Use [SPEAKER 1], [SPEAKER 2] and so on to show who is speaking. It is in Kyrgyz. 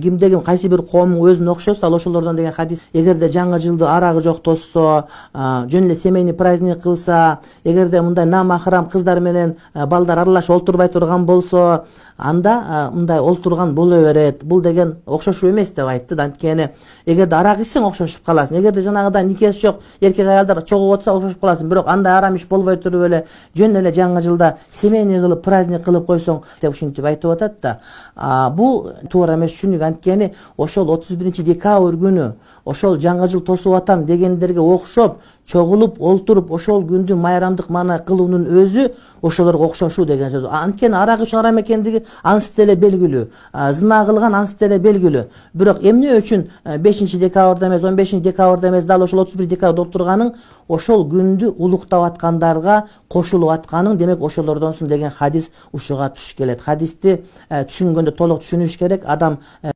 [SPEAKER 1] кимде ким кайсы бир коомдун өзүнө окшосо ал ошолордон деген хадис. Эгерде жаңы жылды арагы жок тоссо, жөн эле семейный праздник кылса, эгерде мындай намахрам кыздар менен балдар аралашып олтурбай турган болсо, анда мындай олтурган боло берет. Бул деген окшошуу эмес деп айтты да. Анткени эгерде арак ичсең окшошуп каласың. Эгерде жанагыдай никеси жок эркек аялдар чогуп отса окшошуп каласың. Бирок андай арам иш болбой туруп эле жөн эле жаңы жылда семейный кылып, праздник кылып койсоң деп ушинтип айтып атат да. Бул туура эмес. Чүнүгү анткени ошол 31-декабрь күнү ошол жаңы жыл тосуп атам дегендерге окшоп чогулуп олтуруп ошол күндү майрамдык маана кылуунун өзү ошолорго окшошуу деген сөз. Анткени арак ичүү арам экендиги ансы деле белгилүү. Зына кылган ансы деле белгилүү. Бирок эмне үчүн 5-декабрда эмес, 15-декабрда эмес, дал ошол 31-декабрда отурганың ошол күндү улуктап аткандарга кошулуп атканың, демек ошолордонсуң деген хадис ушуга туш келет. Хадисти түшүнгөндө толук түшүнүш керек. Адам